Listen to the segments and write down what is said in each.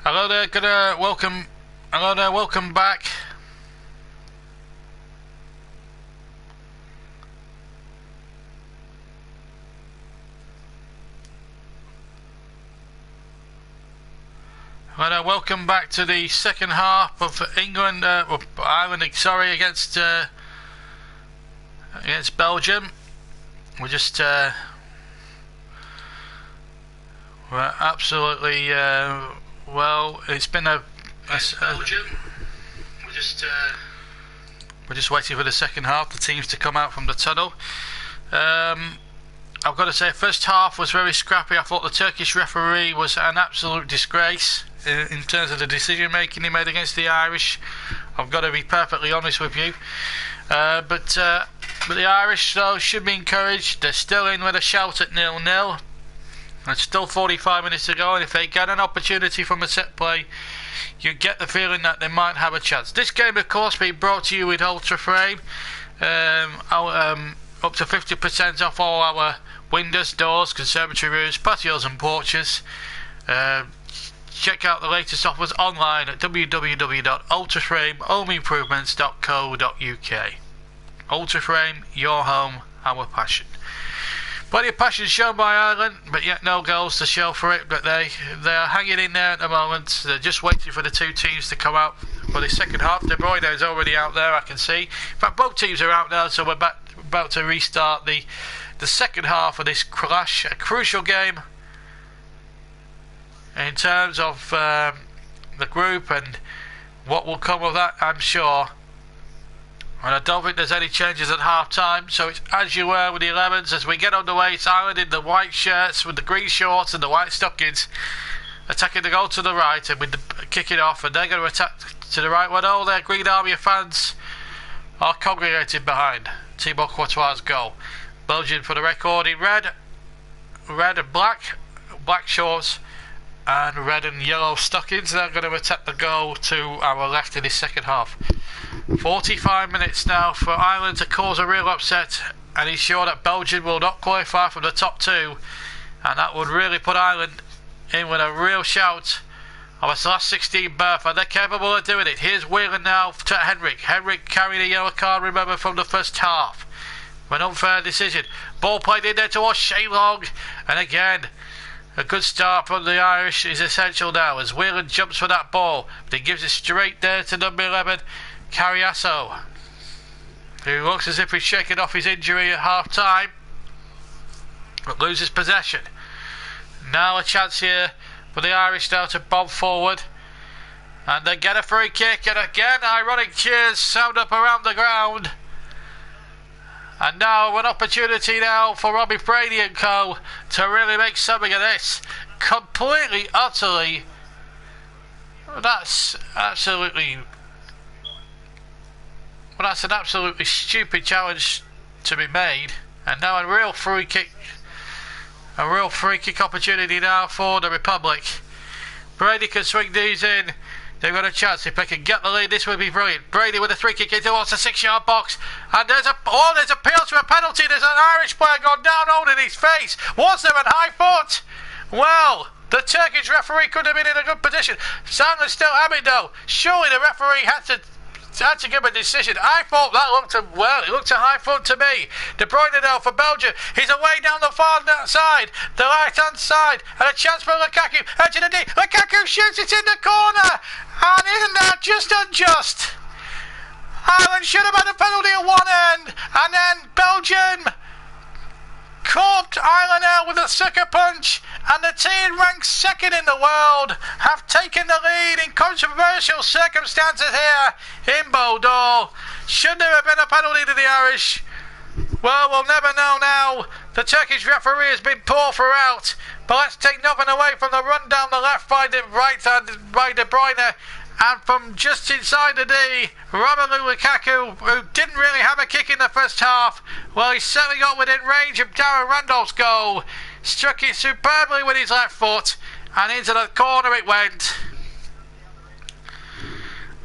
Hello there, hello there, welcome back. Hello there, welcome back to the second half of Ireland, against Belgium. We're just, we're absolutely, well, it's been Belgium. We're just waiting for the second half, the teams to come out from the tunnel. I've got to say, first half was very scrappy. I thought the Turkish referee was an absolute disgrace in terms of the decision making he made against the Irish. I've got to be perfectly honest with you. But the Irish, though, should be encouraged. They're still in with a shout at 0-0. It's still 45 minutes to go, and if they get an opportunity from a set play, you get the feeling that they might have a chance. This game, of course, being brought to you with Ultra Frame. Up to 50% off all our windows, doors, conservatory roofs, patios and porches. Check out the latest offers online at www.ultraframehomeImprovements.co.uk. Ultraframe, your home, our passion. Plenty of passion shown by Ireland, but yet no goals to show for it. But they are hanging in there at the moment. They're just waiting for the two teams to come out for the second half. De Bruyne is already out there, I can see. In fact, both teams are out now, so we're about to restart the second half of this clash. A crucial game in terms of the group and what will come of that, I'm sure. And I don't think there's any changes at half time, so it's as you were with the 11s. As we get underway, it's Ireland in the white shirts with the green shorts and the white stockings, attacking the goal to the right and with the kicking off, and they're going to attack to the right when all their Green Army fans are congregated behind Thibaut Courtois' goal. Belgium, for the record, in red and black shorts and red and yellow stockings. They're going to attack the goal to our left in the second half. 45 minutes now for Ireland to cause a real upset and ensure that Belgium will not qualify from the top two, and that would really put Ireland in with a real shout of its last 16 berth, and they're capable of doing it. Here's Whelan now to Henrik carrying a yellow card, remember, from the first half. An unfair decision. Ball played in there towards Shane Long, and again a good start from the Irish is essential now as Whelan jumps for that ball, but he gives it straight there to number 11 Carriasso, who looks as if he's shaken off his injury at half time but loses possession. Now a chance here for the Irish now to bomb forward, and they get a free kick, and again ironic cheers sound up around the ground. And now an opportunity now for Robbie Brady and co to really make something of this. Completely, utterly, that's an absolutely stupid challenge to be made. And now a real free kick opportunity now for the Republic. Brady can swing these in. They've got a chance. If they can get the lead, this would be brilliant. Brady with a free kick into the 6-yard box. And there's appeal to a penalty. There's an Irish player gone down holding his face. Was there a high foot? Well, the Turkish referee could have been in a good position. Sandler's still having though. Surely the referee had to give a decision. I thought that looked it looked a high foot to me. De Bruyne now for Belgium. He's away down the far side, the right hand side, and a chance for Lukaku. Edge of the D. Lukaku shoots it in the corner. And isn't that just unjust? Ireland should have had a penalty at one end, and then Belgium caught Ireland out with a sucker punch, and the team ranked second in the world have taken the lead in controversial circumstances here in Bordeaux. Should there have been a penalty to the Irish? Well, we'll never know now. The Turkish referee has been poor throughout, but let's take nothing away from the run down the left by the right hand by De Bruyne, and from just inside the D, Romelu Lukaku, who didn't really have a kick in the first half, well, he certainly got within range of Darren Randolph's goal. Struck it superbly with his left foot, and into the corner it went.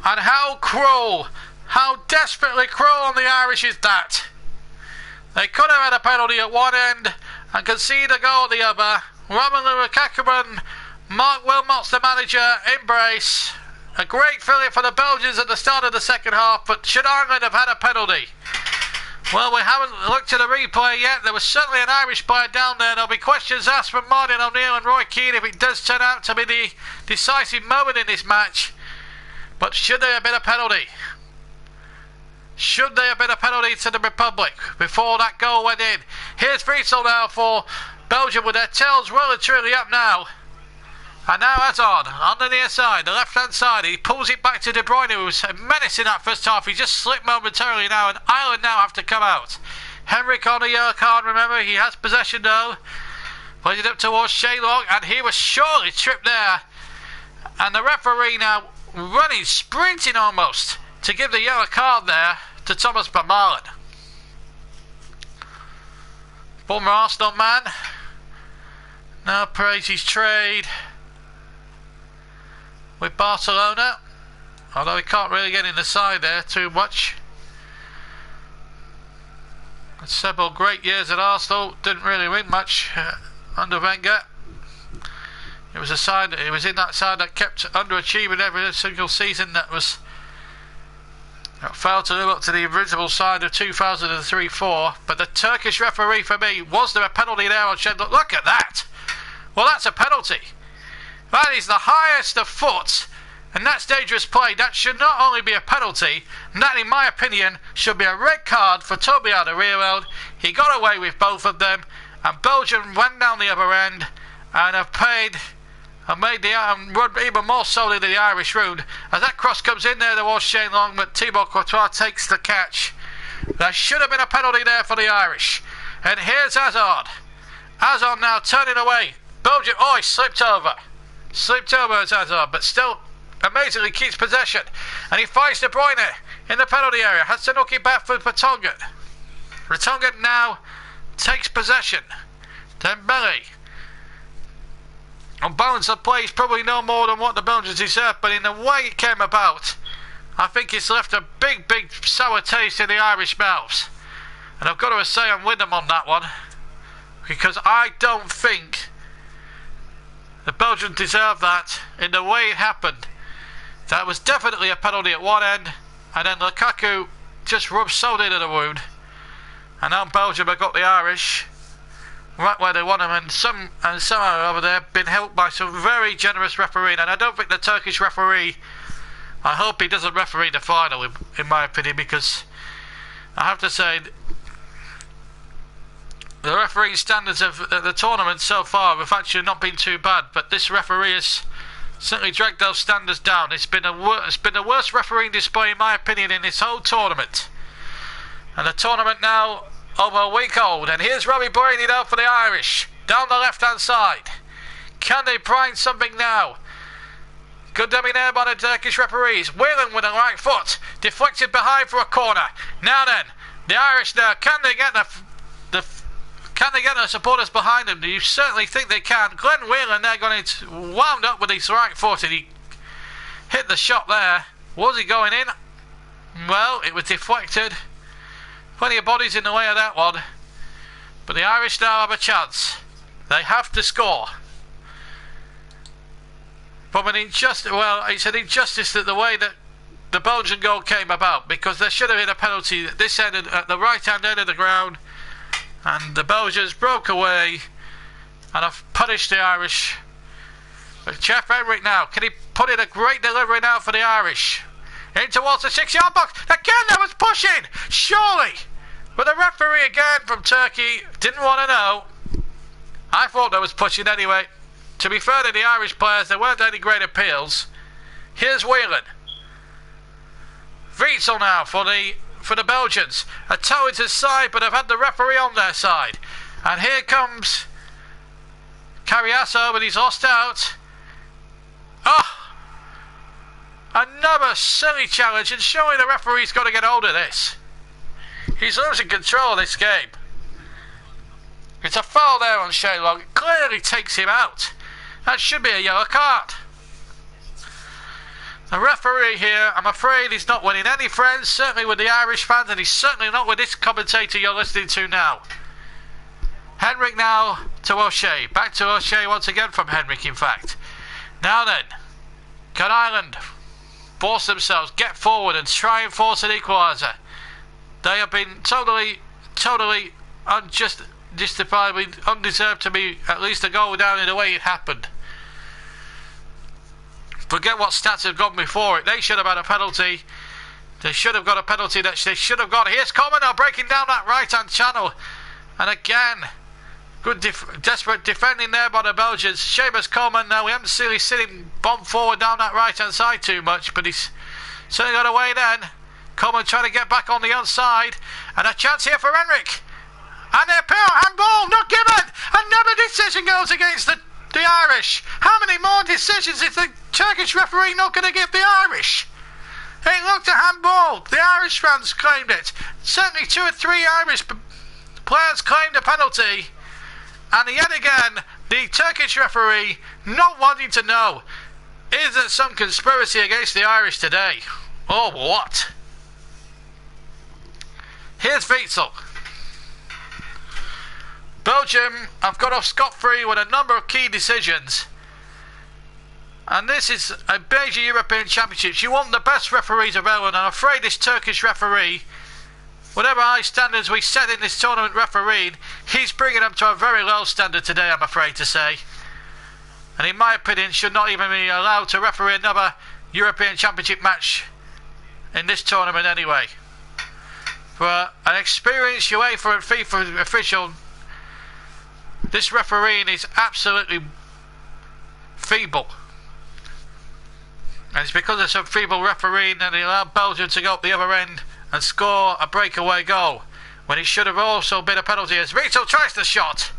And how cruel, how desperately cruel on the Irish is that? They could have had a penalty at one end and concede a goal at the other. Romelu Lukaku Mark Wilmot's the manager. Embrace. A great feeling for the Belgians at the start of the second half, but should Ireland have had a penalty? Well, we haven't looked at the replay yet. There was certainly an Irish player down there. There'll be questions asked from Martin O'Neill and Roy Keane if it does turn out to be the decisive moment in this match. But should there have been a penalty? Should there have been a penalty to the Republic before that goal went in? Here's Friesel now for Belgium with their tails well and truly up now. And now Hazard on the near side, the left hand side. He pulls it back to De Bruyne, who was a menace in that first half. He just slipped momentarily now, and Ireland now have to come out. Henrik on a yellow card, remember, he has possession though. Plays it up towards Shalong, and he was surely tripped there. And the referee now running, sprinting almost, to give the yellow card there to Thomas Vermaelen. Former Arsenal man now prays his trade with Barcelona, although he can't really get in the side there too much. Had several great years at Arsenal, didn't really win much under Wenger. It was in that side that kept underachieving every single season that failed to live up to the original side of 2003-04. But the Turkish referee, for me, was there a penalty there on Schindler? Look at that! Well, that's a penalty. That is the highest of foot, and that's dangerous play. That should not only be a penalty, and that, in my opinion, should be a red card for Toby Alderweireld. He got away with both of them, and Belgium went down the other end and have made the run even more solid than the Irish route. As that cross comes in there towards Shane Long, but Thibaut Courtois takes the catch. There should have been a penalty there for the Irish. And here's Hazard. Hazard now turning away. Belgium, he slipped over. Slipped over as Hazard, but still amazingly keeps possession. And he finds De Bruyne in the penalty area. Has to knock it back for Vertonghen. Vertonghen now takes possession. Dembele. On balance of play, he's probably no more than what the Belgians deserve, but in the way it came about, I think it's left a big, big sour taste in the Irish mouths. And I've got to say I'm with them on that one, because I don't think the Belgians deserve that in the way it happened. That was definitely a penalty at one end, and then Lukaku just rubbed salt into the wound. And now Belgium have got the Irish right where they want them, and somehow over there been helped by some very generous refereeing. And I don't think the Turkish referee, I hope he doesn't referee the final, in my opinion, because I have to say the refereeing standards of the tournament so far have actually not been too bad, but this referee has certainly dragged those standards down. It's been the worst refereeing display, in my opinion, in this whole tournament. And the tournament now over a week old, and here's Robbie Brady now for the Irish, down the left hand side. Can they find something now? Good dubbing there by the Turkish referees. Whelan with a right foot, deflected behind for a corner. Now then, the Irish now, can they get the supporters behind them? Do you certainly think they can? Glenn Whelan, they're going to wound up with his right foot, and he hit the shot there. Was he going in? Well, it was deflected. Plenty of bodies in the way of that one. But the Irish now have a chance. They have to score. From an injustice, well, it's an injustice that the way that the Belgian goal came about, because there should have been a penalty at this end, at the right hand end of the ground, and the Belgians broke away and have punished the Irish. But Jeff Henrik now, can he put in a great delivery now for the Irish? In towards the 6-yard box. Again, that was pushing! Surely! But the referee again from Turkey didn't want to know. I thought that was pushing anyway. To be fair to the Irish players, there weren't any great appeals. Here's Whelan. Friesel now for the Belgians. A toe into his side, but have had the referee on their side. And here comes Carriasso, but he's lost out. Another silly challenge, and surely the referee's got to get hold of this. He's losing control of this game. It's a foul there on Shalong. It clearly takes him out. That should be a yellow card. The referee here, I'm afraid he's not winning any friends, certainly with the Irish fans, and he's certainly not with this commentator you're listening to now. Henrik now to O'Shea. Back to O'Shea once again from Henrik, in fact. Now then, can Ireland force themselves, get forward and try and force an equaliser? They have been totally justifiably undeserved to be at least a goal down in the way it happened. Forget what stats have gone before it. They should have had a penalty. They should have got a penalty that they should have got. Here's Coleman now breaking down that right-hand channel. And again, good desperate defending there by the Belgians. Seamus Coleman now, we haven't really seen him bomb forward down that right-hand side too much, but he's certainly got away then. Coleman trying to get back on the outside. And a chance here for Henrik. And a pure handball, not given. Another decision goes against the Irish. How many more decisions is the Turkish referee not going to give the Irish? It looked a handball. The Irish fans claimed it. Certainly 2 or 3 Irish players claimed a penalty. And yet again, the Turkish referee not wanting to know. Is there some conspiracy against the Irish today? Or what? Here's Witsel. Belgium have got off scot-free with a number of key decisions. And this is a major European Championships. You want the best referees available, and I'm afraid this Turkish referee, whatever high standards we set in this tournament refereeing, he's bringing them to a very low standard today, I'm afraid to say. And in my opinion, should not even be allowed to referee another European Championship match in this tournament anyway. For an experienced UEFA and FIFA official, this refereeing is absolutely feeble. And it's because of some feeble refereeing that they allowed Belgium to go up the other end and score a breakaway goal, when it should have also been a penalty as Witsel tries the shot.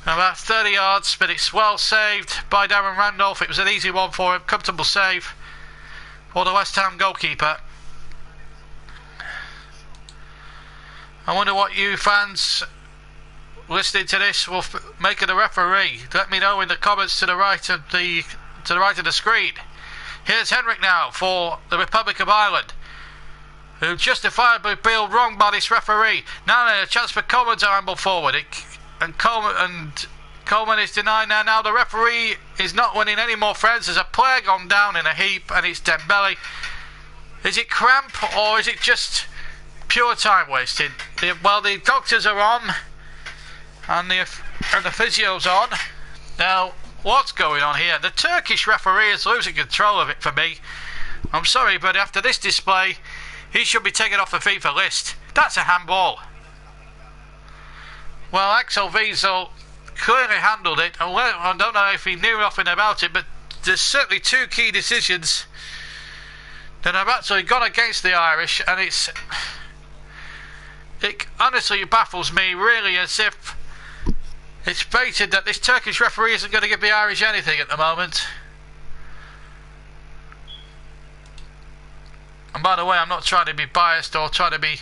About 30 yards, but it's well saved by Darren Randolph. It was an easy one for him, comfortable save for the West Ham goalkeeper. I wonder what you fans listening to this will make of the referee. Let me know in the comments to the right of the screen. Here's Henrik now for the Republic of Ireland, who justifiably feel wrong by this referee. Now then, a chance for Coleman to amble forward. Coleman is denied now. Now the referee is not winning any more friends. There's a player gone down in a heap, and it's Dembele. Is it cramp, or is it just pure time wasted? Well, the doctors are on, and the physio's on. Now, what's going on here? The Turkish referee is losing control of it for me. I'm sorry, but after this display, he should be taken off the FIFA list. That's a handball. Well, Axel Witsel clearly handled it. I don't know if he knew nothing about it, but there's certainly 2 key decisions that have actually gone against the Irish, and it honestly baffles me, really, as if it's fated that this Turkish referee isn't going to give the Irish anything at the moment. And by the way, I'm not trying to be biased or trying to be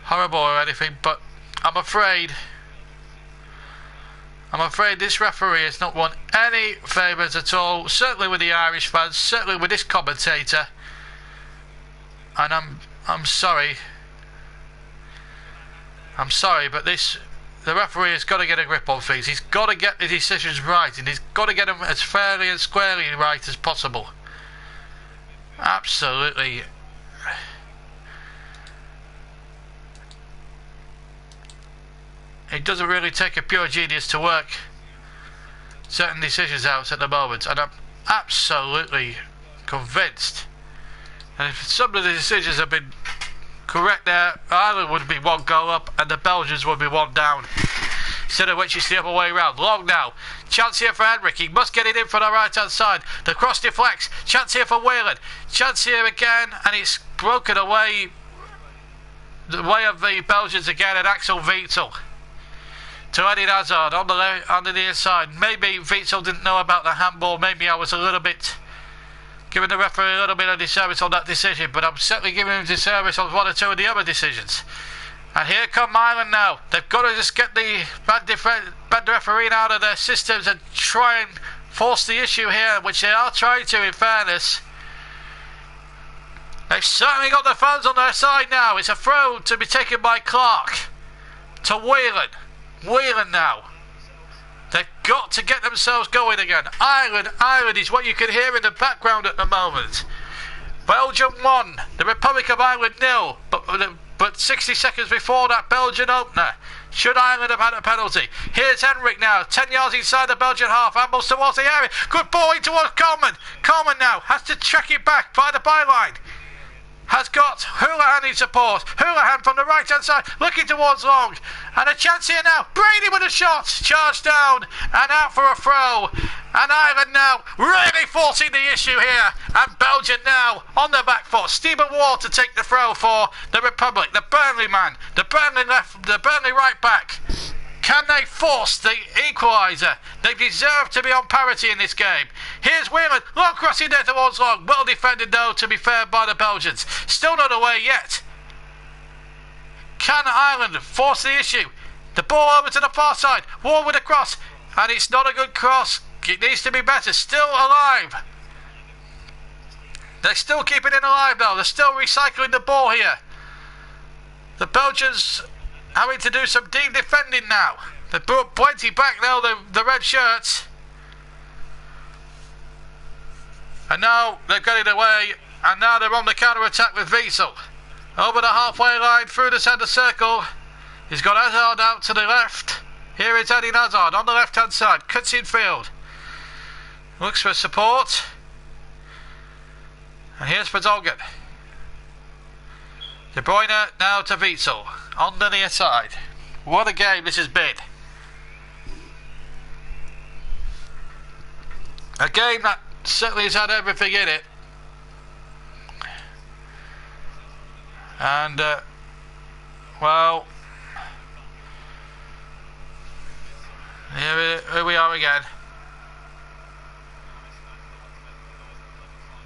horrible or anything, but I'm afraid this referee has not won any favours at all, certainly with the Irish fans, certainly with this commentator. And I'm sorry, but the referee has got to get a grip on things. He's got to get the decisions right, and he's got to get them as fairly and squarely right as possible. Absolutely. It doesn't really take a pure genius to work certain decisions out at the moment, and I'm absolutely convinced. And if some of the decisions have been correct there, Ireland would be 1 goal up and the Belgians would be 1 down, instead of which it's the other way round. Long now, chance here for Henrik. He must get it in from the right hand side. The cross deflects. Chance here for Whelan. Chance here again, and it's broken away the way of the Belgians again, and Axel Witsel to Eden Hazard on the near side. Maybe Witsel didn't know about the handball. Maybe I was a little bit giving the referee a little bit of disservice on that decision, but I'm certainly giving him disservice on 1 or 2 of the other decisions. And here come Ireland now. They've got to just get the bad refereeing out of their systems and try and force the issue here, which they are trying to, in fairness. They've certainly got the fans on their side now. It's a throw to be taken by Clark to Whelan. Whelan now. They've got to get themselves going again. Ireland is what you can hear in the background at the moment. Belgium 1, the Republic of Ireland 0. But 60 seconds before that Belgian opener, should Ireland have had a penalty? Here's Henrik now, 10 yards inside the Belgian half, ambles towards the area. Good ball in towards Coleman. Coleman now has to track it back by the byline. Has got Houlihan in support. Houlihan from the right hand side, looking towards long. And a chance here now. Brady with a shot. Charged down and out for a throw. And Ireland now really forcing the issue here. And Belgium now on the back foot. Stephen Ward to take the throw for the Republic. The Burnley man. The Burnley right back. Can they force the equaliser? They deserve to be on parity in this game. Here's Whelan. Long crossing there towards long. Well defended though, to be fair, by the Belgians. Still not away yet. Can Ireland force the issue? The ball over to the far side. Ward with a cross. And it's not a good cross. It needs to be better. Still alive. They're still keeping it alive though. They're still recycling the ball here. The Belgians having to do some deep defending now. They brought plenty back now, the red shirts. And now they've got it away. And now they're on the counter-attack with Wiesel. Over the halfway line, through the centre circle. He's got Hazard out to the left. Here is Eden Hazard on the left-hand side. Cuts in field. Looks for support. And here's Vertonghen. De Bruyne now to Wiesel. On the near side. What a game this has been. A game that certainly has had everything in it. And, well, here we are again.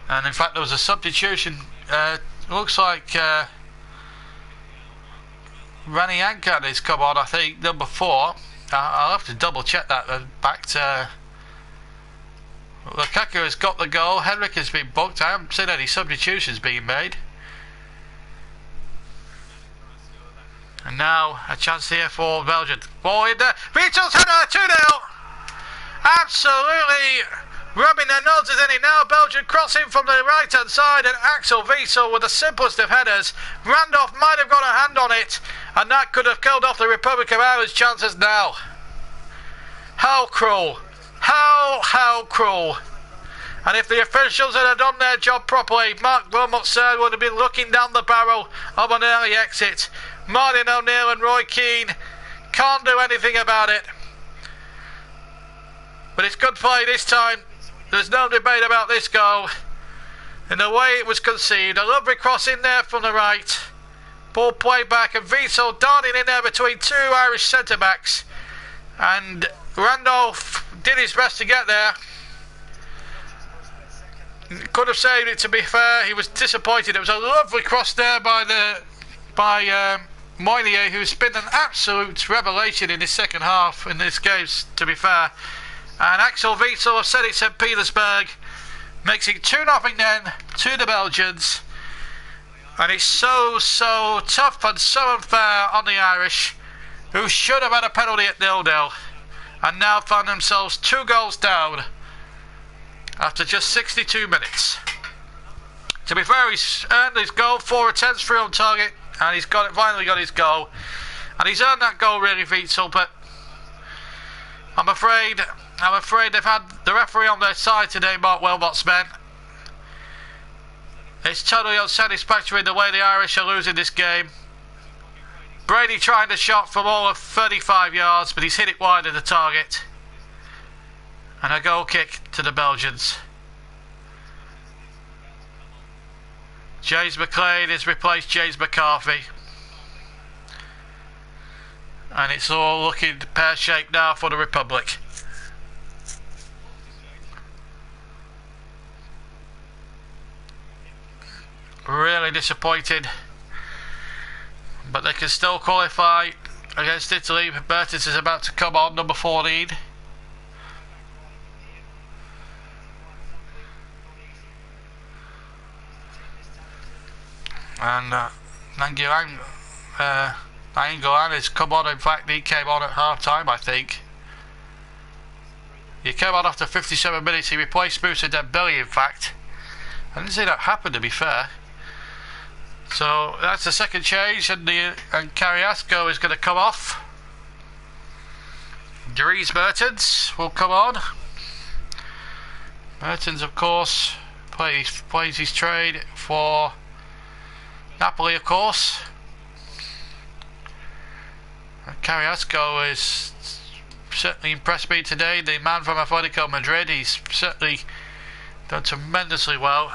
And in fact there was a substitution. Looks like Rani Yankan has come on, I think, number 4. I'll have to double check that. Back to Lukaku has got the goal. Henrik has been booked. I haven't seen any substitutions being made. And now a chance here for Belgium. Ball in there. Beatles header 2-0. Absolutely rubbing their noses in it now. Belgium crossing from the right hand side, and Axel Wiesel with the simplest of headers. Randolph might have got a hand on it, and that could have killed off the Republic of Ireland's chances now. How cruel. How cruel. And if the officials had done their job properly, Mark Wilmot Sir would have been looking down the barrel of an early exit. Martin O'Neill and Roy Keane can't do anything about it. But it's good play this time. There's no debate about this goal. In the way it was conceived, a lovely cross in there from the right. Ball played back, and Wiesel darting in there between two Irish centre-backs. And Randolph did his best to get there. Could have saved it, to be fair. He was disappointed. It was a lovely cross there by Moynier, who's been an absolute revelation in his second half in this game, to be fair. And Axel Wiesel of Zenit St. Petersburg makes it 2-0 then to the Belgians. And it's so tough and so unfair on the Irish, who should have had a penalty at 0-0 and now found themselves 2 goals down after just 62 minutes. To be fair, he's earned his goal, 4 attempts, 3 on target, and he's finally got his goal. And he's earned that goal really, Wiesel, but I'm afraid they've had the referee on their side today, Mark Wilmot's men. It's totally unsatisfactory the way the Irish are losing this game. Brady trying the shot from all of 35 yards, but he's hit it wide of the target. And a goal kick to the Belgians. James McLean has replaced James McCarthy. And it's all looking pear-shaped now for the Republic. Really disappointed. But they can still qualify against Italy. Bertens is about to come on, number 14. And Nangolan has come on. In fact, he came on at half time, I think. He came on after 57 minutes. He replaced Moussa Dembele, in fact. I didn't see that happen, to be fair. So that's the second change, and Carrasco is going to come off. Dries Mertens will come on. Mertens, of course, plays his trade for Napoli, of course. And Carrasco is certainly impressed me today. The man from Atletico Madrid, he's certainly done tremendously well.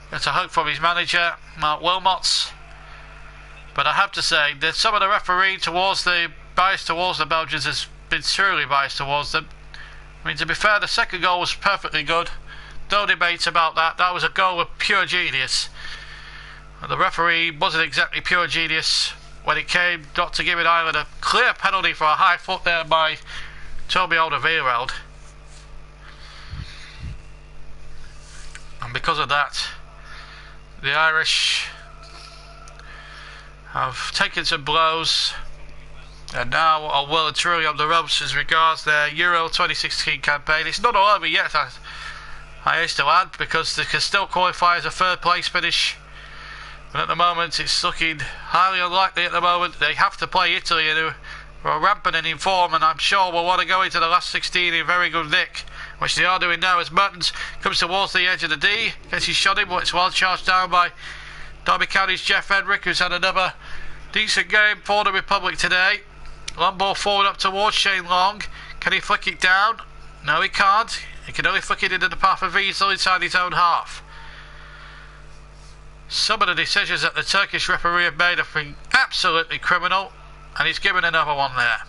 That's a hug from his manager, Mark Wilmots. But I have to say that some of the referee bias towards the Belgians has been truly biased towards them. I mean, to be fair, the second goal was perfectly good. No debate about that. That was a goal of pure genius. And the referee wasn't exactly pure genius when it came not to give Ireland a clear penalty for a high foot there by Toby Alderweireld. And because of that, the Irish have taken some blows and now are well and truly on the ropes as regards their Euro 2016 campaign. It's not all over yet, I used to add, because they can still qualify as a third place finish. But at the moment, it's looking highly unlikely at the moment. They have to play Italy, who are rampant in form, and I'm sure will want to go into the last 16 in very good nick, which they are doing now as Mertens comes towards the edge of the D. Gets his shot in, but it's well charged down by Derby County's Jeff Edrick, who's had another decent game for the Republic today. Long ball forward up towards Shane Long. Can he flick it down? No, he can't. He can only flick it into the path of Wiesel inside his own half. Some of the decisions that the Turkish referee have made have been absolutely criminal, and he's given another one there.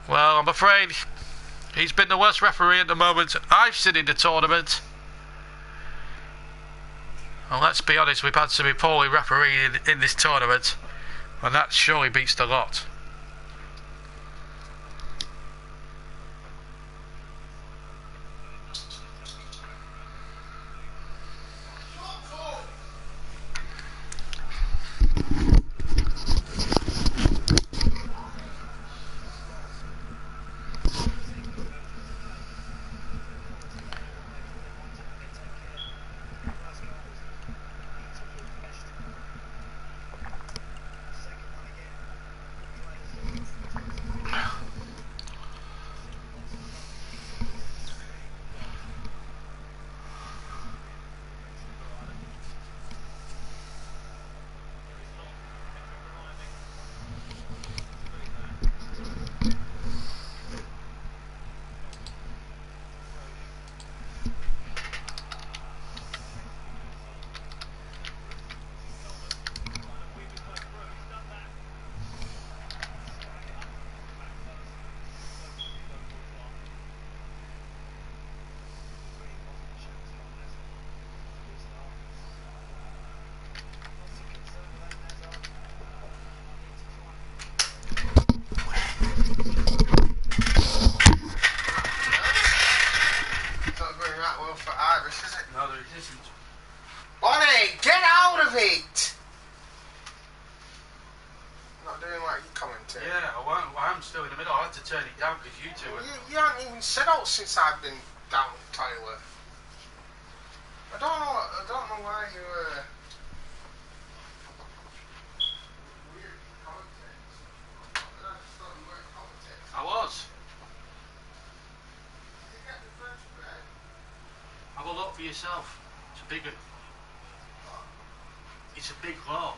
Well, I'm afraid he's been the worst referee at the moment I've seen in the tournament. And let's be honest, we've had some poorly refereed in this tournament, and that surely beats the lot. Since I've been down the toilet. I don't know why you I was. Have a look for yourself. It's a big load.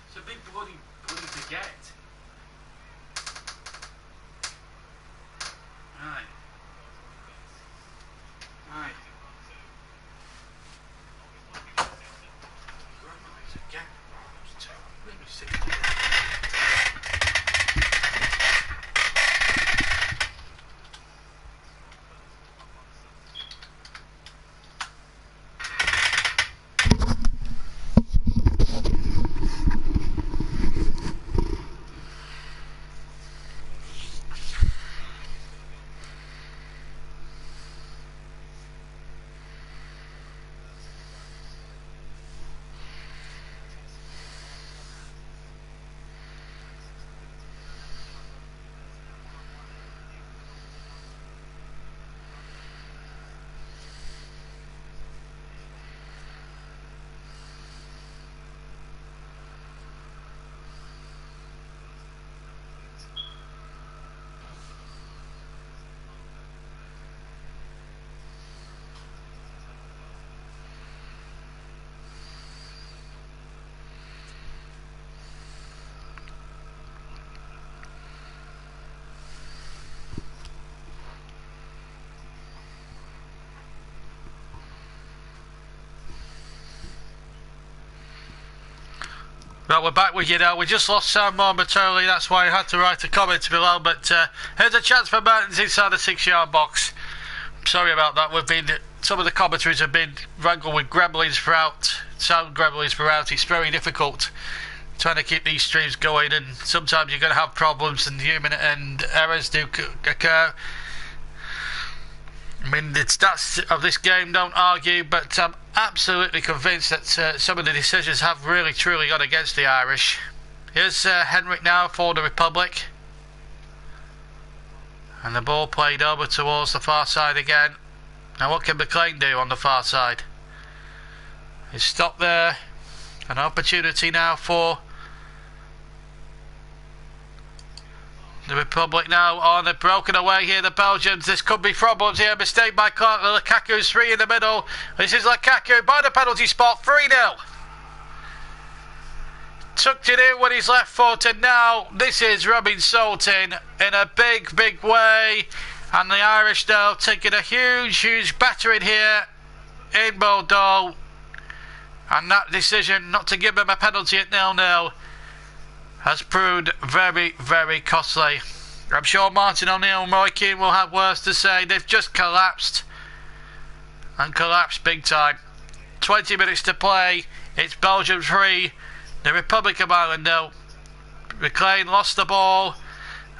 It's a big bloody to get. Right. Right. Again. Let me see. Well, we're back with you now. We just lost sound momentarily, that's why I had to write a comment below. But here's a chance for Mertens inside the 6-yard box. Sorry about that. Some of the commentaries have been wrangled with gremlins throughout, sound gremlins throughout. It's very difficult trying to keep these streams going, and sometimes you're going to have problems and human and errors do occur. I mean, the stats of this game don't argue, but I'm absolutely convinced that some of the decisions have really truly gone against the Irish. Here's Henrik now for the Republic, and the ball played over towards the far side again. Now what can McLean do on the far side? He's stopped there. An opportunity now for the Republic now. Oh, they've broken away here, the Belgians. This could be problems here. Mistake by Clark. Lukaku's 3 in the middle. This is Lukaku by the penalty spot. 3-0. Tucked it in with his left foot, and now this is rubbing salt in a big, big way. And the Irish now taking a huge, huge battering here in Bordeaux. And that decision not to give them a penalty at 0-0 has proved very, very costly. I'm sure Martin O'Neill and Roy Keane will have worse to say. They've just collapsed, and collapsed big time. 20 minutes to play. It's Belgium 3, the Republic of Ireland 0. McLean lost the ball,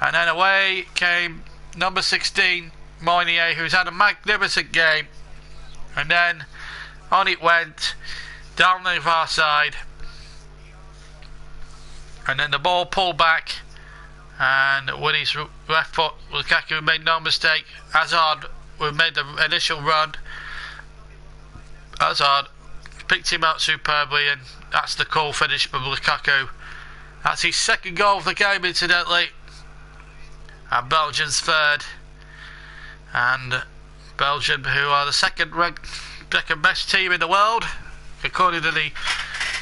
and then away came number 16, Moynier, who's had a magnificent game. And then on it went, down the far side. And then the ball pulled back, and with his left foot, Lukaku made no mistake. Hazard made the initial run. Hazard picked him out superbly, and that's the cool finish from Lukaku. That's his second goal of the game, incidentally, and Belgium's third. And Belgium, who are the second best team in the world, according to the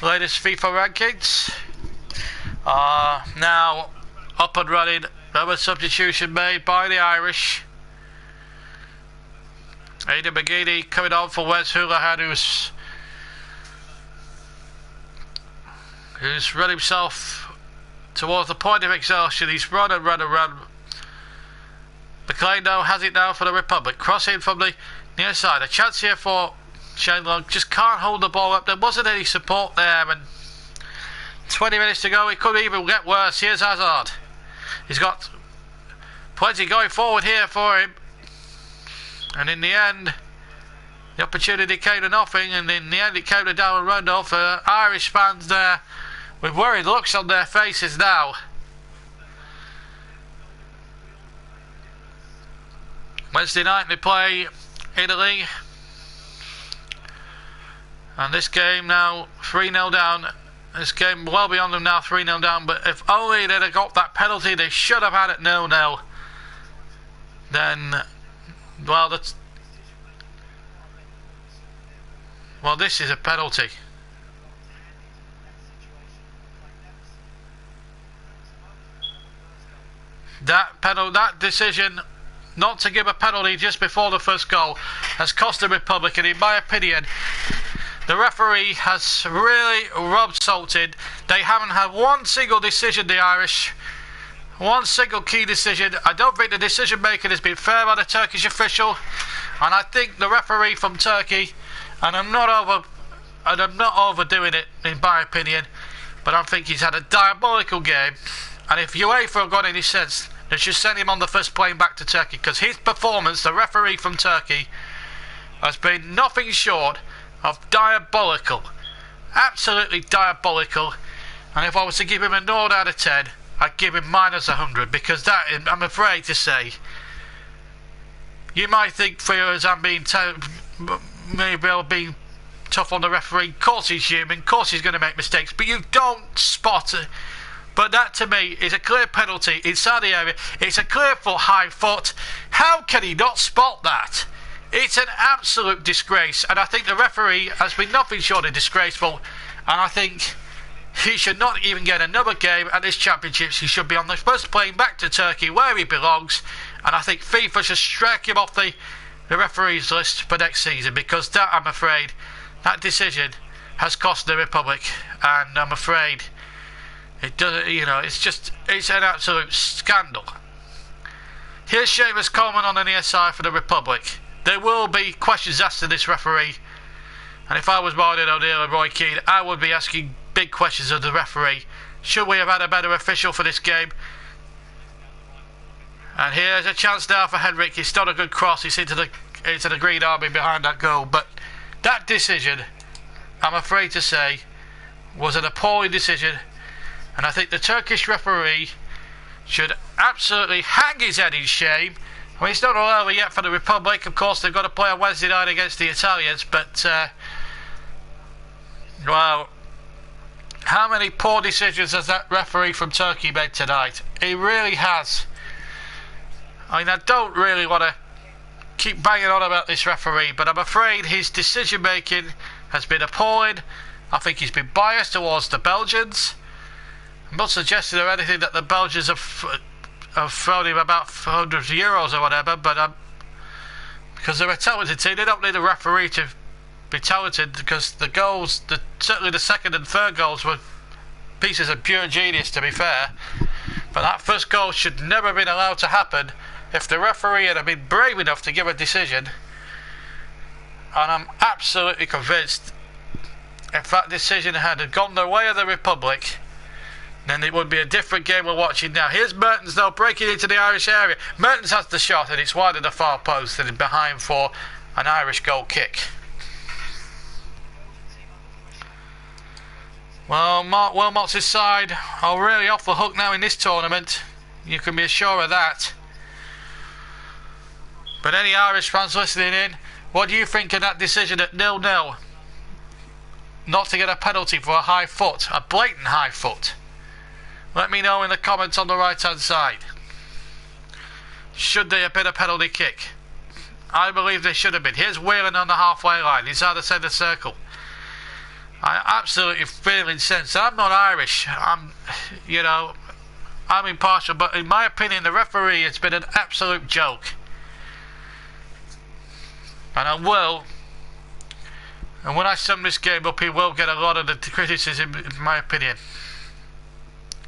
latest FIFA rankings, are now up and running. Another substitution made by the Irish. Aidan McGeady coming on for Wes Houlihan, who's run himself towards the point of exhaustion. He's run and run and run. McLean now has it now for the Republic. Crossing from the near side. A chance here for Shane Long. Just can't hold the ball up. There wasn't any support there, and 20 minutes to go. It could even get worse. Here's Hazard. He's got plenty going forward here for him. And in the end, the opportunity came to nothing. And in the end, it came to Darren Randolph. Irish fans there with worried looks on their faces now. Wednesday night they play Italy. And this game now 3-0 down. This game well beyond them now, 3-0 down. But if only they'd have got that penalty they should have had at 0-0, then, well, this is a penalty. That decision not to give a penalty just before the first goal has cost the Republic, and in my opinion, the referee has really rubbed salt in. They haven't had one single decision, the Irish. One single key decision. I don't think the decision making has been fair by the Turkish official. And I think the referee from Turkey, and I'm not overdoing it in my opinion, but I think he's had a diabolical game. And if UEFA have got any sense, they should send him on the first plane back to Turkey, because his performance, the referee from Turkey, has been nothing short of diabolical. Absolutely diabolical. And if I was to give him a 0 out of 10, I'd give him -100, because that, I'm afraid to say, you might think Theo I'm being maybe being tough on the referee. Of course he's human, of course he's going to make mistakes, but you don't spot it. But that to me is a clear penalty inside the area. It's a clear high foot. How can he not spot that? It's an absolute disgrace, and I think the referee has been nothing short of disgraceful, and I think he should not even get another game at this championships. He should be on the first plane back to Turkey where he belongs, and I think FIFA should strike him off the referees list for next season, because that, I'm afraid, that decision has cost the Republic, and I'm afraid It doesn't, it's an absolute scandal. Here's Seamus Coleman on the near side for the Republic. There will be questions asked to this referee, and if I was Martin O'Neill and Roy Keane, I would be asking big questions of the referee. Should we have had a better official for this game? And here's a chance now for Henrik. It's not a good cross. He's into the Green Army behind that goal. But that decision, I'm afraid to say, was an appalling decision. And I think the Turkish referee should absolutely hang his head in shame. I mean, it's not all over yet for the Republic. Of course, they've got to play on Wednesday night against the Italians. But, well, how many poor decisions has that referee from Turkey made tonight? He really has. I mean, I don't really want to keep banging on about this referee, but I'm afraid his decision making has been appalling. I think he's been biased towards the Belgians. I'm not suggesting or anything that the Belgians have thrown him about €100 or whatever, but because they're a talented team, they don't need a referee to be talented, because the goals, certainly the second and third goals, were pieces of pure genius, to be fair. But that first goal should never have been allowed to happen if the referee had been brave enough to give a decision. And I'm absolutely convinced if that decision had gone the way of the Republic, then it would be a different game we're watching now. Here's Mertens now breaking into the Irish area. Mertens has the shot, and it's wide of the far post and behind for an Irish goal kick. Well, Mark Wilmot's side are really off the hook now in this tournament. You can be sure of that. But any Irish fans listening in, what do you think of that decision at 0-0? Not to get a penalty for a high foot, a blatant high foot. Let me know in the comments on the right hand side. Should there have been a penalty kick? I believe there should have been. Here's Whelan on the halfway line, inside the centre circle. I absolutely feel incensed. I'm not Irish. I'm impartial, but in my opinion, the referee has been an absolute joke. And when I sum this game up, he will get a lot of the criticism, in my opinion.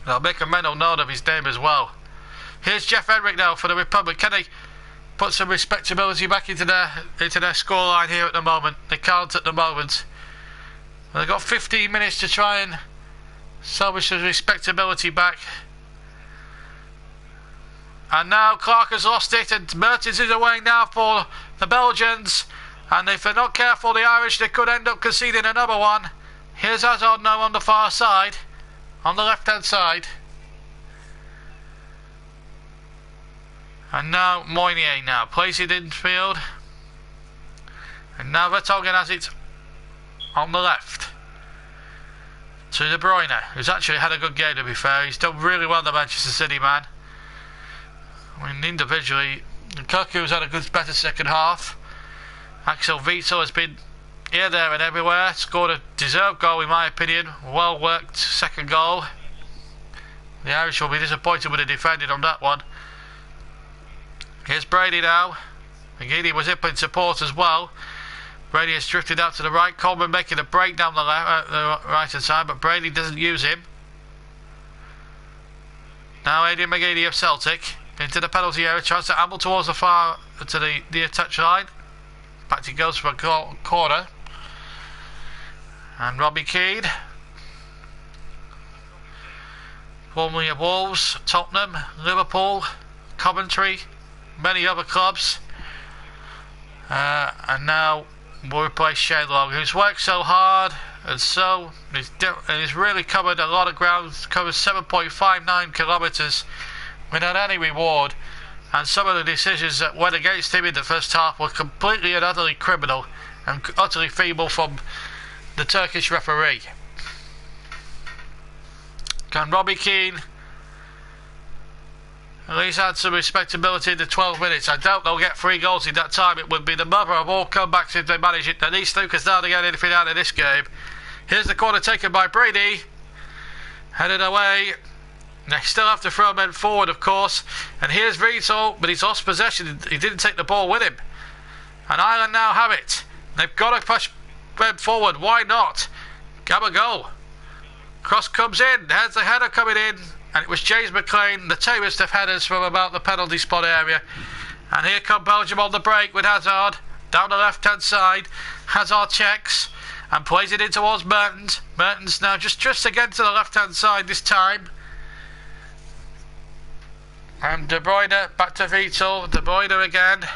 And I'll make a mental note of his name as well. Here's Jeff Henrik now for the Republic. Can they put some respectability back into their scoreline here at the moment? They can't at the moment. They've got 15 minutes to try and salvage the respectability back. And now Clark has lost it, and Mertens is away now for the Belgians. And if they're not careful, the Irish, they could end up conceding another one. Here's Hazard now on the far side, on the left-hand side. And now Moynier now plays it in field. And now Vertonghen has it on the left to De Bruyne, who's actually had a good game, to be fair. He's done really well, the Manchester City man. I mean, individually, Lukaku's had a better second half. Axel Witsel has been here, there and everywhere. Scored a deserved goal, in my opinion. Well worked second goal. The Irish will be disappointed with the defending on that one. Here's Brady now. McGeady was up in support as well. Brady has drifted out to the right. Coleman making a break down the right hand side, but Brady doesn't use him. Now Aidan McGeady of Celtic into the penalty area, tries to amble towards the far to the near touch line. Back he goes for a corner. And Robbie Keane, formerly of Wolves, Tottenham, Liverpool, Coventry, many other clubs, and now will replace Shane Long, who's worked so hard and he's really covered a lot of ground, covered 7.59 kilometres without any reward, and some of the decisions that went against him in the first half were completely and utterly criminal and utterly feeble from the Turkish referee. Can Robbie Keane at least add some respectability in the 12 minutes? I doubt they'll get 3 goals in that time. It would be the mother of all comebacks if they manage it. At least Lucas now to get anything out of this game. Here's the corner taken by Brady, headed away. They still have to throw men forward, of course. And here's Witsel, but he's lost possession. He didn't take the ball with him. And Ireland now have it. They've got to push men forward. Why not? Have a go. Cross comes in, there's the header coming in, and it was James McLean, the tamest of headers from about the penalty spot area. And here come Belgium on the break with Hazard, down the left-hand side. Hazard checks and plays it in towards Mertens. Mertens now just drifts again to the left-hand side this time. And De Bruyne back to Vital, De Bruyne again.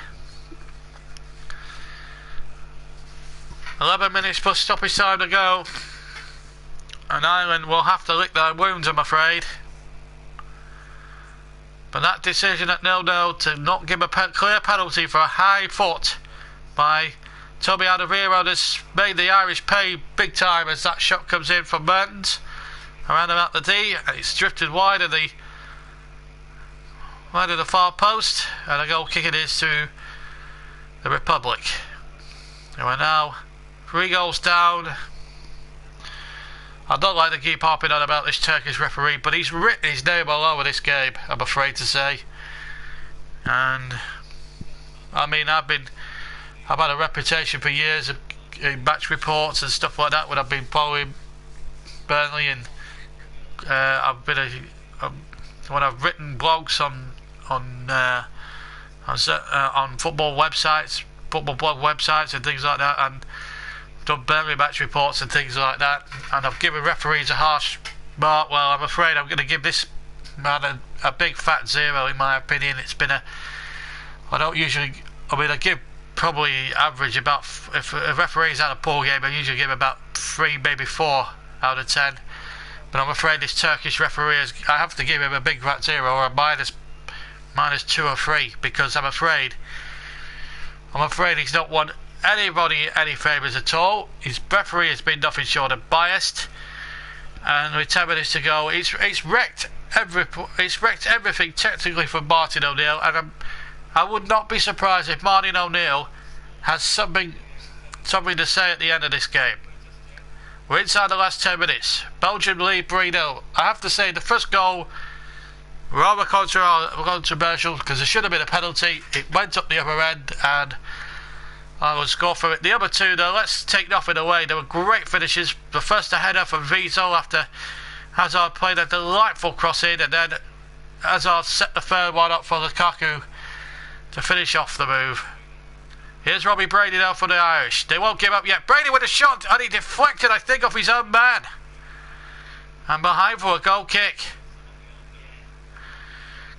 11 minutes plus stoppage time to go. And Ireland will have to lick their wounds, I'm afraid. But that decision at 0-0 to not give a clear penalty for a high foot by Toby Alderweireld has made the Irish pay big time as that shot comes in from Mertens around about the D, and it's drifted wide of the far post, and a goal kick it is to the Republic. They are now 3 goals down. I don't like to keep harping on about this Turkish referee, but he's written his name all over this game, I'm afraid to say. And I mean, I've had a reputation for years of match reports and stuff like that when I've been following Burnley, and when I've written blogs on football websites, football blog websites and things like that, and done Burnley match reports and things like that, and I've given referees a harsh mark. Well, I'm afraid I'm going to give this man a big fat 0 in my opinion. It's been I give probably average about, if a referee's had a poor game, I usually give about 3, maybe 4 out of 10. But I'm afraid this Turkish referee I have to give him a big fat 0 or a minus 2 or 3, because I'm afraid he's not won anybody any favours at all. His referee has been nothing short of biased, and with 10 minutes to go, he's wrecked everything technically for Martin O'Neill, and I would not be surprised if Martin O'Neill has something to say at the end of this game. We're inside the last 10 minutes. Belgium lead 3-0. I have to say the first goal rather controversial, because there should have been a penalty. It went up the upper end, and I will score for it. The other two, though, let's take nothing away. They were great finishes. The first, a header from Vital after Hazard played a delightful cross in, and then Hazard set the third one up for Lukaku to finish off the move. Here's Robbie Brady now for the Irish. They won't give up yet. Brady with a shot, and he deflected, I think, off his own man. And behind for a goal kick.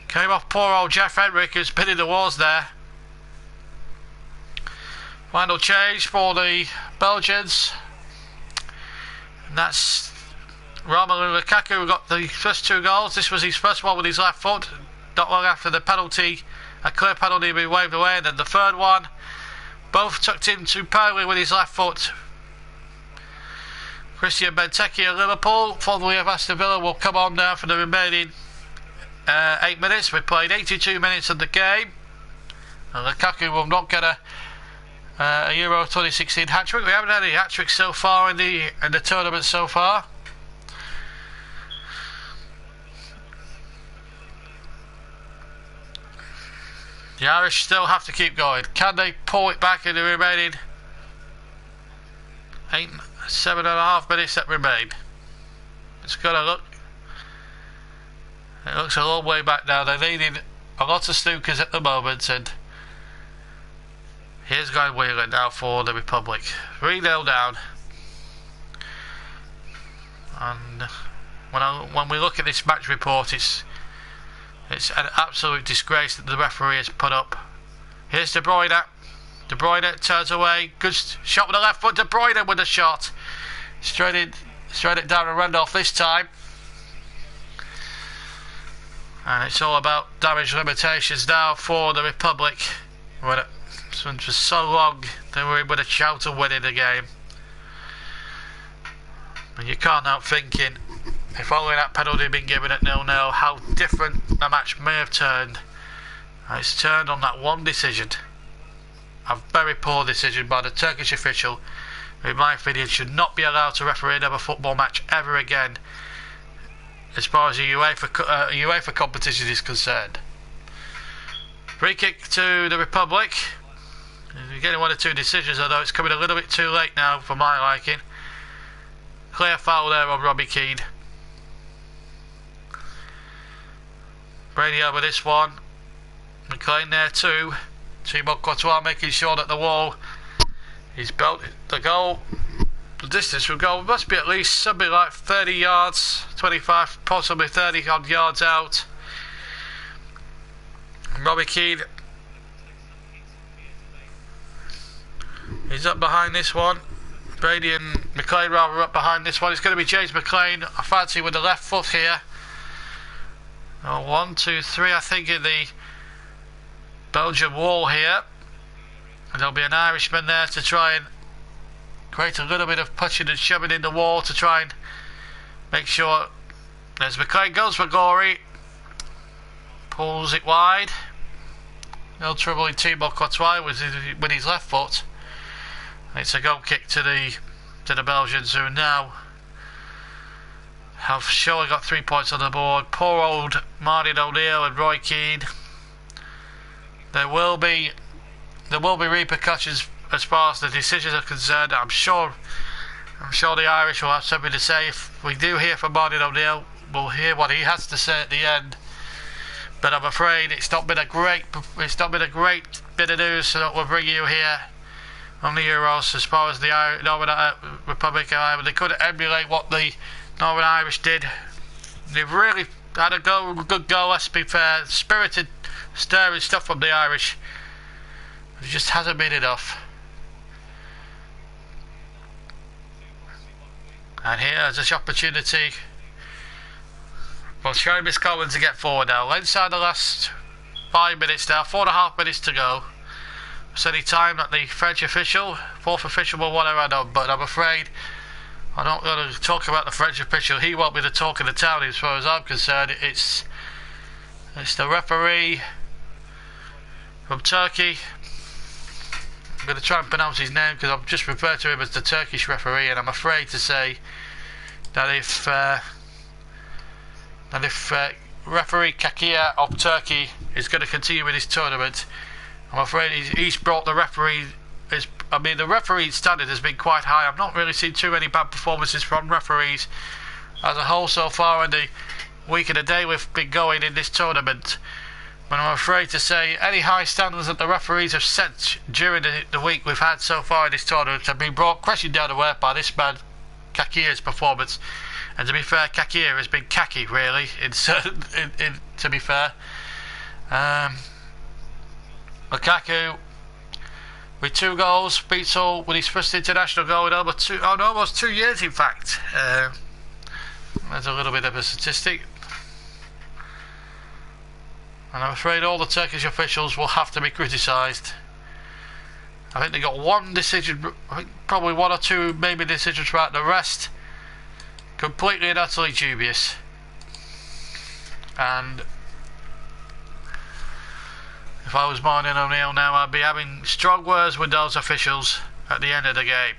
Came off poor old Jeff Henrik, who's been in the wars there. Final change for the Belgians, and that's Romelu Lukaku, who got the first 2 goals. This was his first one with his left foot, not long after the penalty, a clear penalty had been waved away, and then the third one, both tucked in superbly with his left foot. Christian Benteke of Liverpool, formerly of Aston Villa, will come on now for the remaining 8 minutes. We played 82 minutes of the game, and Lukaku will not get a Euro 2016 hat-trick. We haven't had any hat-tricks so far in the tournament so far. The Irish still have to keep going. Can they pull it back in the remaining 7.5 minutes that remain? It's going to look. It looks a long way back now. They're needing a lot of snookers at the moment, and here's Guy Wheeler now for the Republic. 3-0 down. And when we look at this match report, it's an absolute disgrace that the referee has put up. Here's De Bruyne. De Bruyne turns away. Good shot with the left foot. De Bruyne with a shot. Straight it down and Randolph this time. And it's all about damage limitations now for the Republic. For so long they were with a shout of winning the game. And you can't help thinking, if only that penalty had been given at 0-0, how different the match may have turned. And it's turned on that one decision. A very poor decision by the Turkish official, who in my opinion should not be allowed to referee another football match ever again, as far as the UEFA competition is concerned. Free kick to the Republic. We're getting 1 or 2 decisions, although it's coming a little bit too late now for my liking. Clear foul there on Robbie Keane. Brady over this one. McLean there too. Thibaut Courtois making sure that the wall is built. The goal, the distance from goal must be at least something like 30 yards, 25, possibly 30 odd yards out. Robbie Keane, he's up behind this one. Brady and McLean rather up behind this one. It's going to be James McLean, I fancy, with the left foot here. 1, 2, 3, I think, in the Belgium wall here. And there'll be an Irishman there to try and create a little bit of pushing and shoving in the wall to try and make sure. There's McLean, goes for Gorey. Pulls it wide. No trouble in Thibaut Courtois with his left foot. It's a goal kick to the Belgians, who now have surely got 3 points on the board. Poor old Martin O'Neill and Roy Keane. There will be repercussions as far as the decisions are concerned. I'm sure the Irish will have something to say. If we do hear from Martin O'Neill, we'll hear what he has to say at the end. But I'm afraid it's not been a great bit of news that we'll bring you here on the Euros as far as the Northern Republic of Ireland. They couldn't emulate what the Northern Irish did. They've really had a good goal, let's be fair. Spirited, stirring stuff from the Irish. It just hasn't been enough. And here's this opportunity for Seamus Coleman to get forward now. Inside the last 5 minutes now, 4.5 minutes to go. It's any time that the French official, fourth official, will want to add on, but I'm afraid I don't want to talk about the French official. He won't be the talk of the town as far as I'm concerned. It's the referee from Turkey. I'm going to try and pronounce his name because I've just referred to him as the Turkish referee, and I'm afraid to say that if referee Kakia of Turkey is going to continue with this tournament, I'm afraid he's brought the referee. The referee standard has been quite high. I've not really seen too many bad performances from referees as a whole so far in the week and a day we've been going in this tournament. But I'm afraid to say any high standards that the referees have set during the week we've had so far in this tournament have been brought crashing down the way by this man Kakia's performance. And to be fair, Kakia has been khaki really. To be fair, Lukaku with 2 goals, beats all with his first international goal in almost 2 years in fact. There's a little bit of a statistic. And I'm afraid all the Turkish officials will have to be criticised. I think they got one decision, I think probably 1 or 2 maybe decisions throughout, the rest completely and utterly dubious. And if I was Martin O'Neill now, I'd be having strong words with those officials at the end of the game.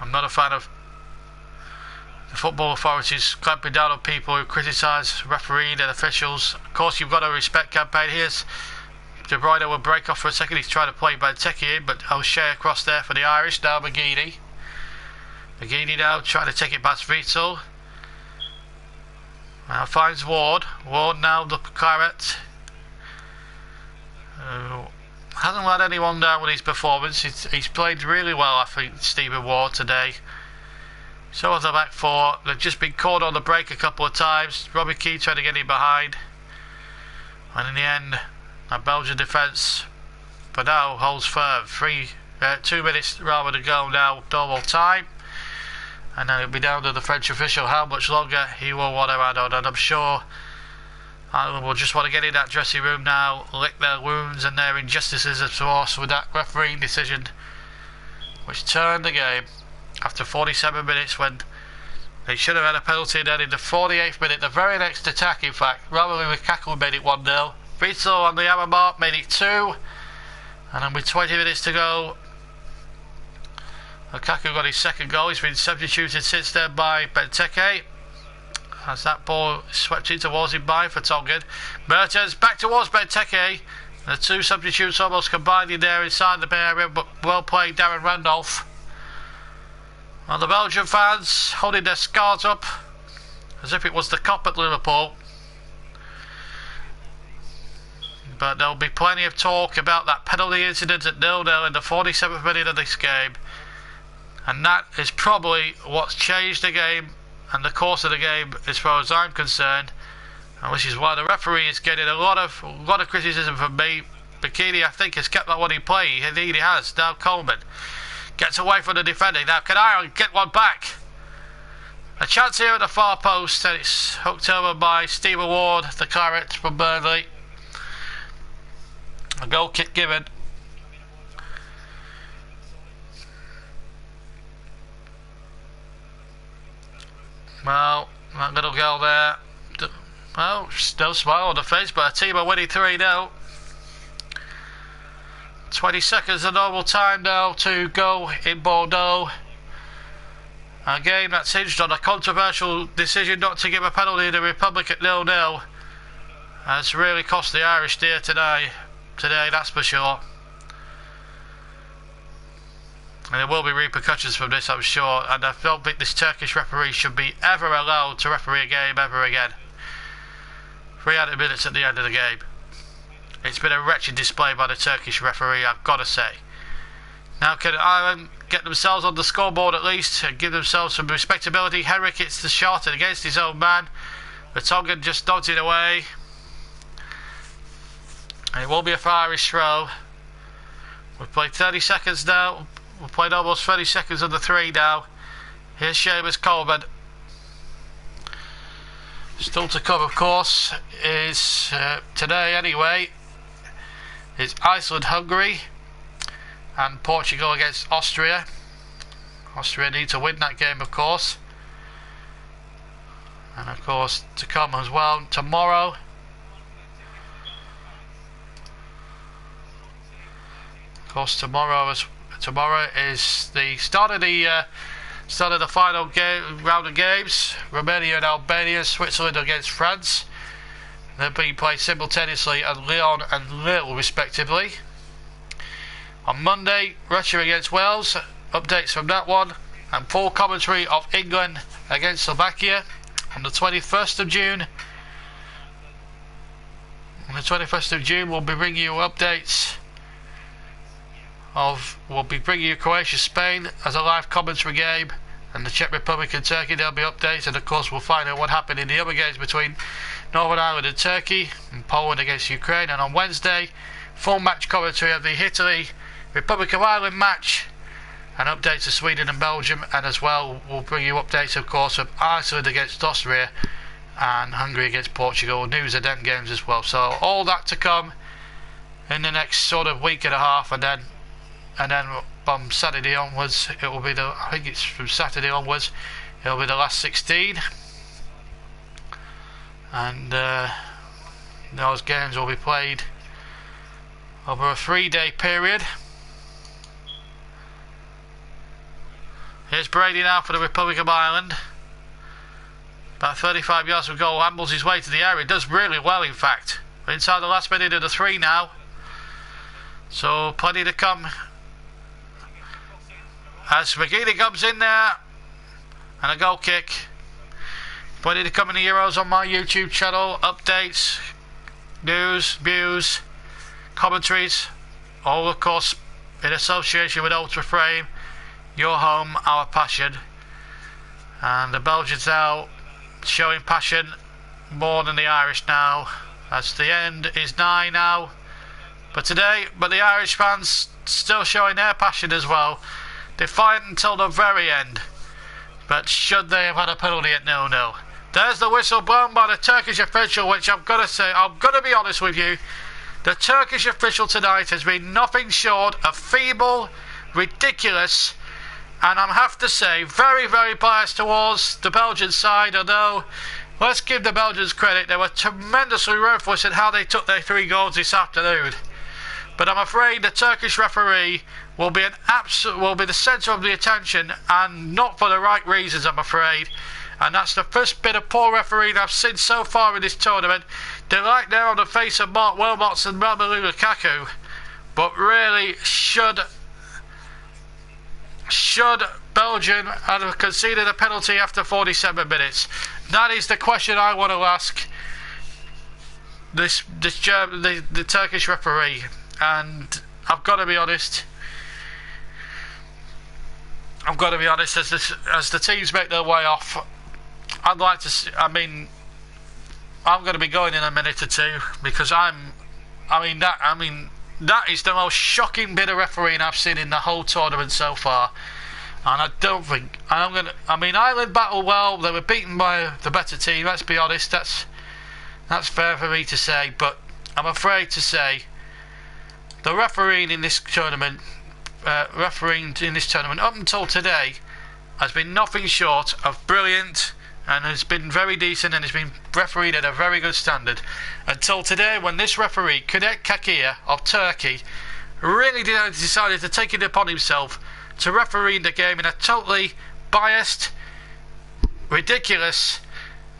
I'm not a fan of the football authorities clamping down on people who criticise refereeing and officials. Of course, you've got a respect campaign. Here's De Bruyne will break off for a second. He's trying to play Benteke in, but O'Shea across there for the Irish. Now McGeady now trying to take it past Vital. Now finds Ward. Ward now the claret. Hasn't let anyone down with his performance. He's played really well, I think, Stephen Ward today. So on the back 4, they've just been caught on the break a couple of times. Robbie Keane trying to get him behind. And in the end, that Belgian defence for now holds firm. 2 minutes rather to go now, normal time. And then it'll be down to the French official how much longer he will want to add on. And I'm sure Ireland will just want to get in that dressing room now, lick their wounds and their injustices of course with that refereeing decision, which turned the game after 47 minutes when they should have had a penalty. And then in the 48th minute, the very next attack in fact, Romelu Lukaku made it 1-0. Vito on the hour mark made it 2. And then with 20 minutes to go, Lukaku got his second goal. He's been substituted since then by Benteke as that ball swept in towards him by Vertonghen. Mertens back towards Benteke. The 2 substitutes almost combined in there inside the area, but well played Darren Randolph. Well, the Belgian fans holding their scarves up as if it was the Cup at Liverpool. But there'll be plenty of talk about that penalty incident at 0-0 in the 47th minute of this game. And that is probably what's changed the game and the course of the game as far as I'm concerned. And which is why the referee is getting a lot of criticism from me. Bikini, I think, has kept that one in play. He indeed has. Now Coleman gets away from the defending. Now can Ireland get one back? A chance here at the far post, and it's hooked over by Stephen Ward, the claret from Burnley. A goal kick given. Well, that little girl there. Well, no smile on the face, but a team are winning 3-0. 20 seconds of normal time now to go in Bordeaux. A game that's hinged on a controversial decision not to give a penalty to the Republic at 0-0 has really cost the Irish dear today, that's for sure. And there will be repercussions from this, I'm sure, and I don't think this Turkish referee should be ever allowed to referee a game ever again. 300 minutes at the end of the game. It's been a wretched display by the Turkish referee, I've got to say. Now can Ireland get themselves on the scoreboard at least and give themselves some respectability? Henrik hits the shot against his own man. Vertonghen just nods it away. And it will be a Irish throw. We've played 30 seconds now. We've played almost 30 seconds of the 3 now. Here's Seamus Coleman. Still to come, of course, is today anyway, is Iceland-Hungary and Portugal against Austria. Austria need to win that game, of course. And of course, to come as well tomorrow. Of course, tomorrow is the start of the final round of games. Romania and Albania, Switzerland against France. They're being played simultaneously at Lyon and Lille respectively. On Monday, Russia against Wales, updates from that one, and full commentary of England against Slovakia on the 21st of June. On the 21st of June we'll be bringing you updates we'll be bringing you Croatia-Spain as a live commentary game, and the Czech Republic and Turkey, there'll be updates, and of course we'll find out what happened in the other games between Northern Ireland and Turkey, and Poland against Ukraine. And on Wednesday, full match commentary of the Italy Republic of Ireland match, and updates of Sweden and Belgium, and as well we'll bring you updates of course of Iceland against Austria and Hungary against Portugal, news of them games as well. So all that to come in the next sort of week and a half, and then from Saturday onwards, it will be I think it's from Saturday onwards, it'll be the last 16, and those games will be played over a 3-day period. Here's Brady now for the Republic of Ireland. About 35 yards from goal, ambles his way to the area, does really well in fact. We're inside the last minute of the 3 now, so plenty to come. As McGeady comes in there, and a goal kick. Plenty to come in the Euros on my YouTube channel. Updates, news, views, commentaries, all of course in association with Ultra Frame, your home, our passion. And the Belgians now showing passion more than the Irish now, as the end is nigh now. But the Irish fans still showing their passion as well. Defiant until the very end. But should they have had a penalty at 0-0? There's the whistle blown by the Turkish official, which I'm going to be honest with you, the Turkish official tonight has been nothing short of feeble, ridiculous, and I have to say very, very biased towards the Belgian side, although let's give the Belgians credit, they were tremendously ruthless in how they took their 3 goals this afternoon. But I'm afraid the Turkish referee will be the centre of the attention, and not for the right reasons, I'm afraid. And that's the first bit of poor refereeing I've seen so far in this tournament. They're right there on the face of Mark Wilmots and Romelu Lukaku, but really should Belgium have conceded a penalty after 47 minutes? That is the question I want to ask the Turkish referee. And I've got to be honest. As the teams make their way off, I'd like to see, I'm going to be going in a minute or two, because that is the most shocking bit of refereeing I've seen in the whole tournament so far. And I don't think, Ireland battled well. They were beaten by the better team. Let's be honest. That's fair for me to say. But I'm afraid to say the refereeing in this tournament, up until today, has been nothing short of brilliant, and has been very decent, and has been refereed at a very good standard. Until today, when this referee, Cüneyt Çakır of Turkey, really decided to take it upon himself to referee the game in a totally biased, ridiculous,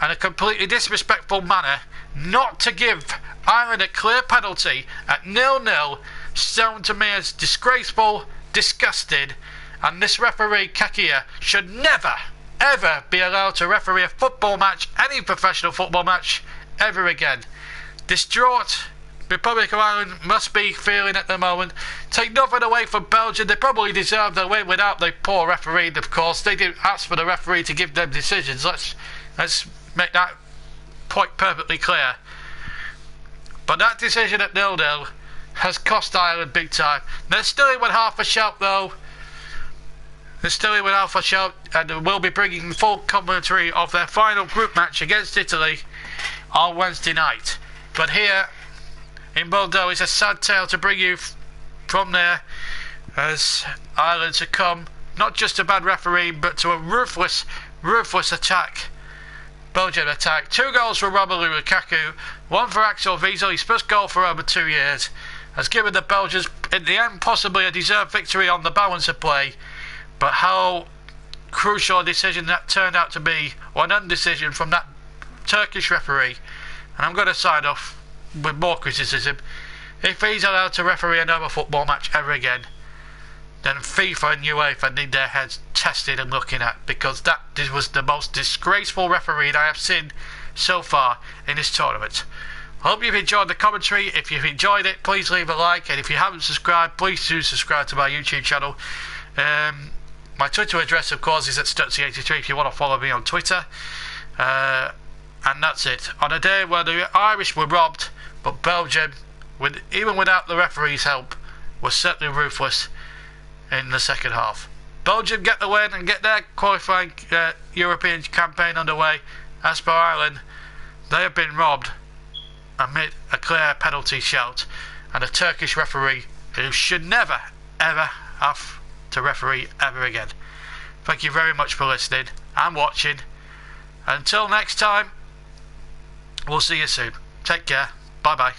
and a completely disrespectful manner, not to give Ireland a clear penalty at 0-0, sound to me as disgraceful, disgusted, and this referee Çakır should never, ever be allowed to referee a football match, any professional football match, ever again. Distraught Republic of Ireland must be feeling at the moment. Take nothing away from Belgium. They probably deserve their win without the poor referee. Of course, they didn't ask for the referee to give them decisions. Let's make that point perfectly clear. But that decision at 0-0 has cost Ireland big time. They're still in with half a shout though. And will be bringing full commentary of their final group match against Italy on Wednesday night. But here in Bordeaux, it's a sad tale to bring you from there, as Ireland succumb not just to bad refereeing, but to a ruthless attack. Belgian attack. 2 goals for Romelu Lukaku, 1 for Axel Witsel, his first goal for over 2 years, has given the Belgians in the end possibly a deserved victory on the balance of play. But how crucial a decision that turned out to be, or an undecision from that Turkish referee. And I'm going to sign off with more criticism. If he's allowed to referee another football match ever again, then FIFA and UEFA need their heads tested and looking at, because that was the most disgraceful refereeing I have seen so far in this tournament. I hope you've enjoyed the commentary. If you've enjoyed it, please leave a like, and if you haven't subscribed, please do subscribe to my YouTube channel. My Twitter address, of course, is at Stutzy83 if you want to follow me on Twitter. And that's it. On a day where the Irish were robbed, but Belgium, even without the referee's help, was certainly ruthless in the second half. Belgium get the win and get their qualifying European campaign underway. As for Ireland, they have been robbed amid a clear penalty shout and a Turkish referee who should never, ever have to referee ever again. Thank you very much for listening and watching. Until next time, we'll see you soon. Take care. Bye bye.